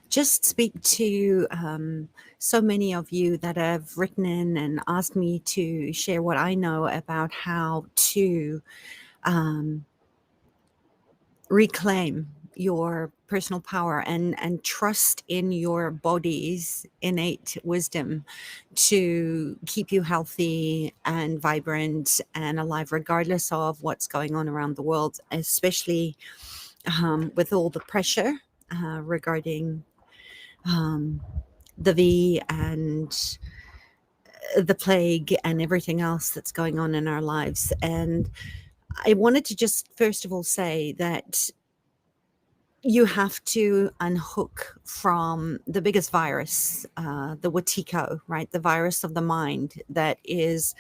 just speak to so many of you that have written in and asked me to share what I know about how to um, reclaim your personal power and trust in your body's innate wisdom to keep you healthy and vibrant and alive regardless of what's going on around the world, especially with all the pressure regarding um, the V and the plague and everything else that's going on in our lives. And I wanted to just first of all say that you have to unhook from the biggest virus, the Watiko, right? The virus of the mind that is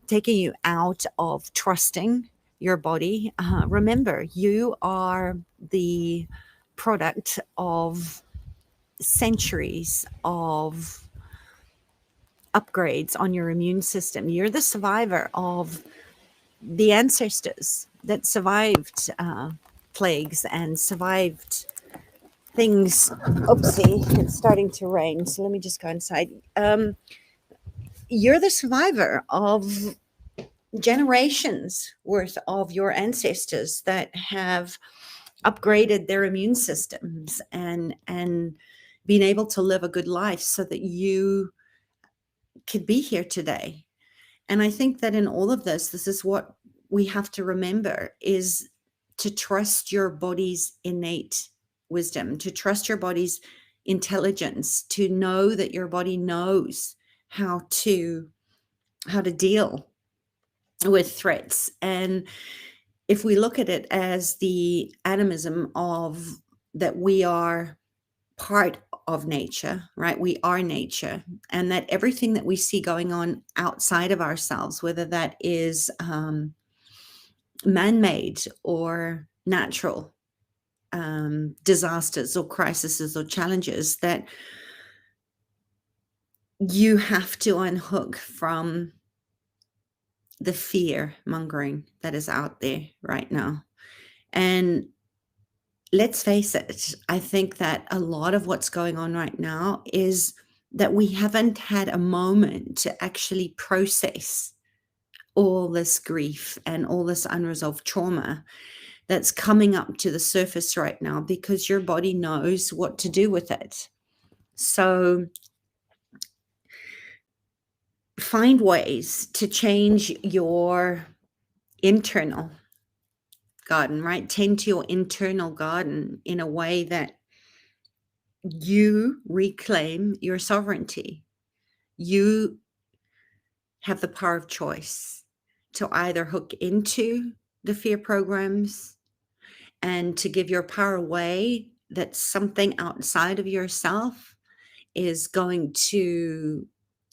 taking you out of trusting your body. Remember, you are the product of centuries of upgrades on your immune system. You're the survivor of the ancestors that survived plagues and survived things. Oopsie, it's starting to rain. So let me just go inside. You're the survivor of generations worth of your ancestors that have upgraded their immune systems and been able to live a good life so that you could be here today. And I think that in all of this is what we have to remember is to trust your body's innate wisdom, to trust your body's intelligence, to know that your body knows how to deal with threats. And if we look at it as the atomism of that we are part of nature, right? We are nature, and that everything that we see going on outside of ourselves, whether that is man-made or natural disasters or crises or challenges, that you have to unhook from the fear mongering that is out there right now. And let's face it, I think that a lot of what's going on right now is that we haven't had a moment to actually process all this grief and all this unresolved trauma that's coming up to the surface right now because your body knows what to do with it. So find ways to change your internal garden, right? Tend to your internal garden in a way that you reclaim your sovereignty. You have the power of choice to either hook into the fear programs and to give your power away that something outside of yourself is going to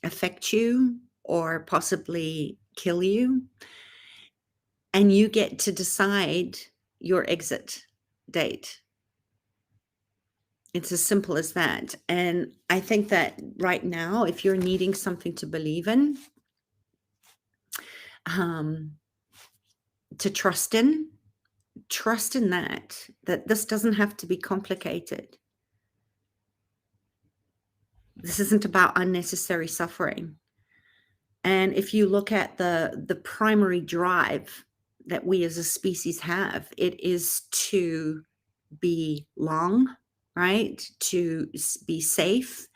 affect you or possibly kill you. And you get to decide your exit date. It's as simple as that. And I think that right now, if you're needing something to believe in, to trust in that this doesn't have to be complicated. This isn't about unnecessary suffering. And if you look at the primary drive that we as a species have, it is to be long, right? To be safe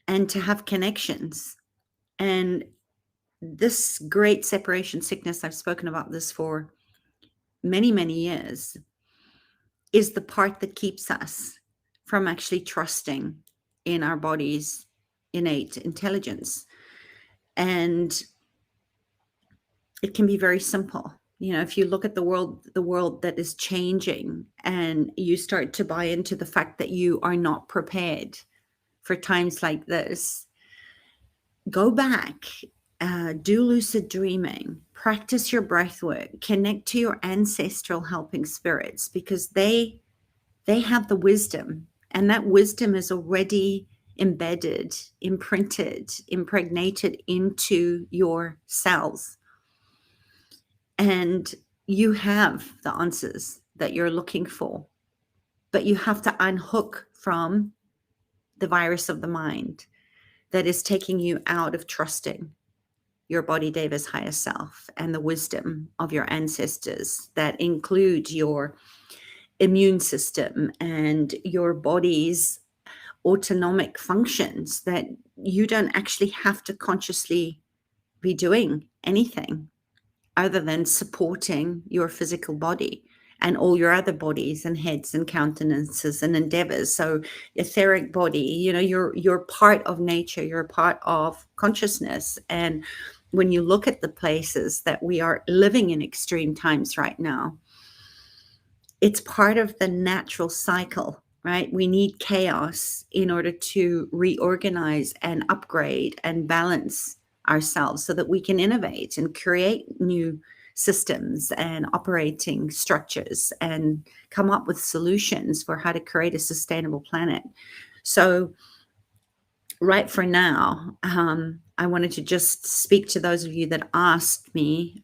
and to have connections. And this great separation sickness, I've spoken about this for many, many years, is the part that keeps us from actually trusting in our body's innate intelligence. And it can be very simple. You know, if you look at the world that is changing and you start to buy into the fact that you are not prepared for times like this, go back, do lucid dreaming, practice your breath work, connect to your ancestral helping spirits, because they have the wisdom, and that wisdom is already embedded, imprinted, impregnated into your cells. And you have the answers that you're looking for, but you have to unhook from the virus of the mind that is taking you out of trusting your body Deva's higher self and the wisdom of your ancestors that include your immune system and your body's autonomic functions, that you don't actually have to consciously be doing anything other than supporting your physical body and all your other bodies and heads and countenances and endeavors. So etheric body, you're part of nature, you're part of consciousness. And when you look at the places that we are living in extreme times right now, it's part of the natural cycle, right? We need chaos in order to reorganize and upgrade and balance ourselves so that we can innovate and create new systems and operating structures and come up with solutions for how to create a sustainable planet. So right for now, I wanted to just speak to those of you that asked me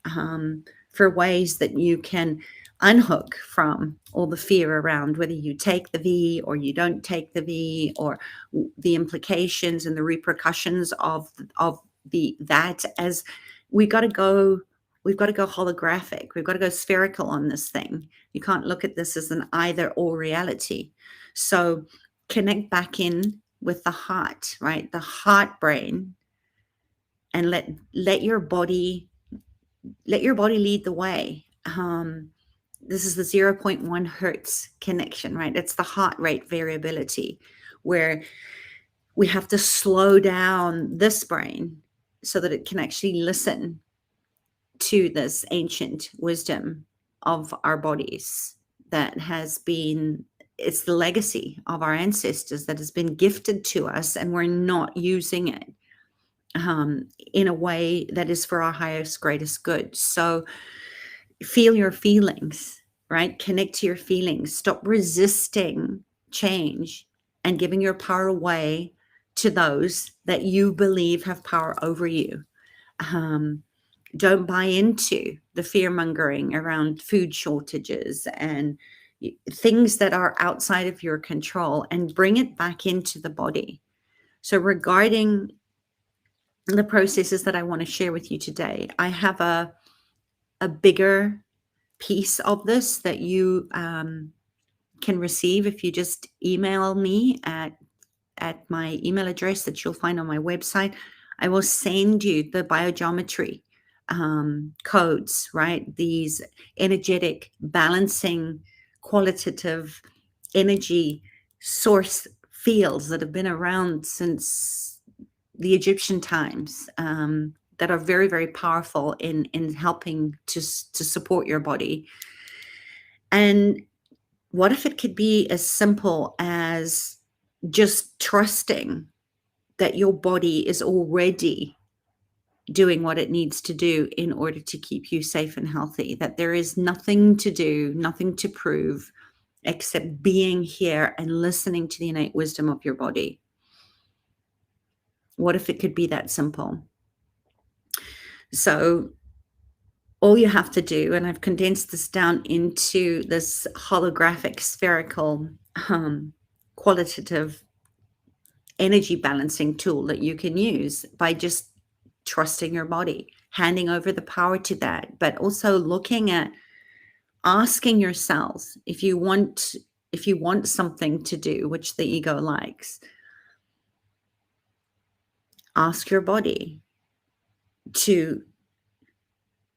for ways that you can unhook from all the fear around whether you take the V or you don't take the V, or the implications and the repercussions of that. As we've got to go holographic, we've got to go spherical on this thing. You can't look at this as an either or reality. So connect back in with the heart, right? The heart brain, and let your body lead the way. This is the 0.1 hertz connection, right? It's the heart rate variability, where we have to slow down this brain so that it can actually listen to this ancient wisdom of our bodies that has been, it's the legacy of our ancestors that has been gifted to us, and we're not using it in a way that is for our highest, greatest good. So feel your feelings, right? Connect to your feelings. Stop resisting change and giving your power away to those that you believe have power over you. Don't buy into the fear mongering around food shortages and things that are outside of your control, and bring it back into the body. So regarding the processes that I want to share with you today, I have a bigger piece of this that you can receive if you just email me at my email address that you'll find on my website. I will send you the biogeometry codes, right? These energetic balancing qualitative energy source fields that have been around since the Egyptian times, that are very, very powerful in helping to support your body. And what if it could be as simple as just trusting that your body is already doing what it needs to do in order to keep you safe and healthy, that there is nothing to do, nothing to prove, except being here and listening to the innate wisdom of your body. What if it could be that simple? So all you have to do, and I've condensed this down into this holographic, spherical, qualitative energy balancing tool that you can use by just trusting your body, handing over the power to that, but also looking at asking yourselves if you want something to do which the ego likes. Ask your body to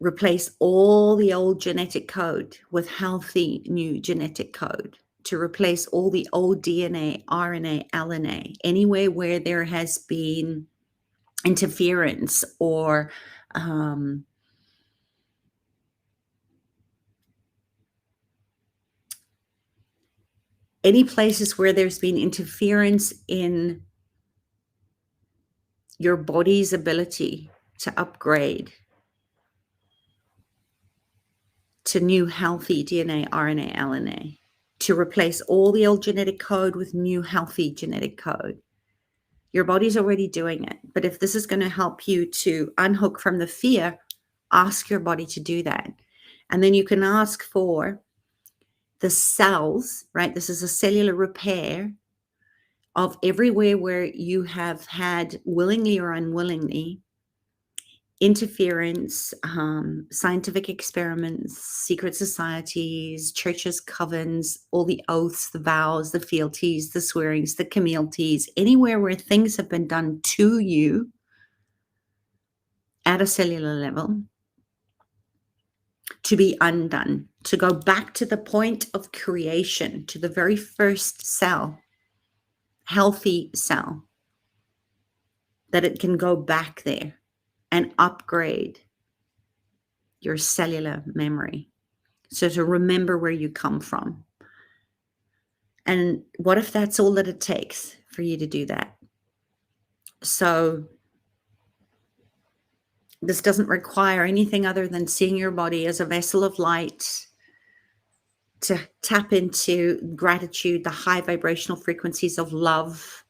replace all the old genetic code with healthy new genetic code, to replace all the old DNA, RNA, LNA, anywhere where there has been interference or any places where there's been interference in your body's ability to upgrade to new healthy DNA, RNA, LNA, to replace all the old genetic code with new healthy genetic code. Your body's already doing it. But if this is going to help you to unhook from the fear, ask your body to do that. And then you can ask for the cells, right? This is a cellular repair of everywhere where you have had, willingly or unwillingly, interference, scientific experiments, secret societies, churches, covens, all the oaths, the vows, the fealties, the swearings, the communities, anywhere where things have been done to you at a cellular level, to be undone, to go back to the point of creation, to the very first cell, healthy cell, that it can go back there and upgrade your cellular memory. So to remember where you come from. And what if that's all that it takes for you to do that? So this doesn't require anything other than seeing your body as a vessel of light, to tap into gratitude, the high vibrational frequencies of love,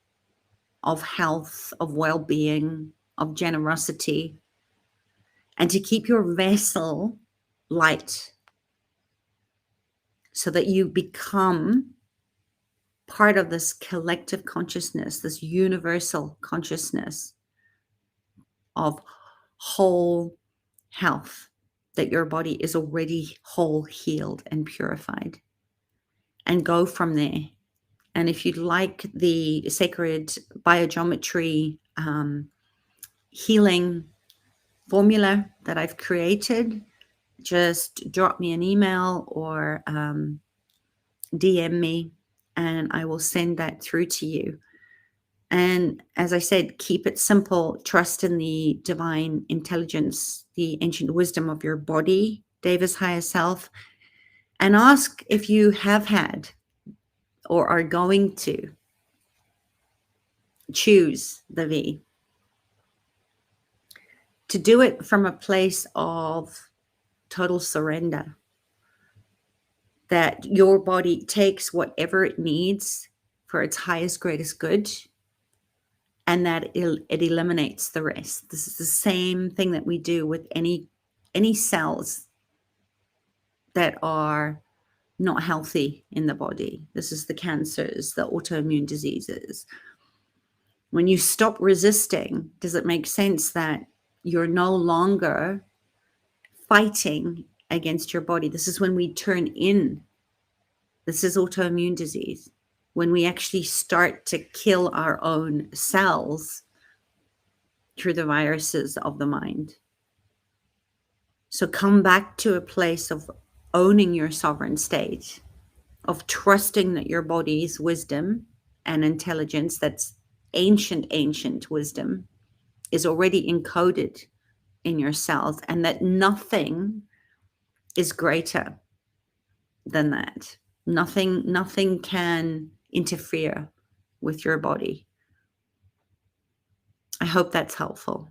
of health, of well-being, of generosity, and to keep your vessel light so that you become part of this collective consciousness, this universal consciousness of whole health, that your body is already whole, healed, and purified, and go from there. And if you'd like the sacred biogeometry healing formula that I've created, just drop me an email or DM me, and I will send that through to you. And as I said, keep it simple. Trust in the divine intelligence, the ancient wisdom of your body, Deva's higher self, and ask if you have had or are going to choose the V. To do it from a place of total surrender, that your body takes whatever it needs for its highest, greatest good, and that it eliminates the rest. This is the same thing that we do with any cells that are not healthy in the body. This is the cancers, the autoimmune diseases. When you stop resisting, does it make sense that you're no longer fighting against your body? This is when we turn in. This is autoimmune disease. When we actually start to kill our own cells through the viruses of the mind. So come back to a place of owning your sovereign state, of trusting that your body's wisdom and intelligence, that's ancient wisdom, is already encoded in your cells, and that nothing is greater than that. Nothing can interfere with your body. I hope that's helpful.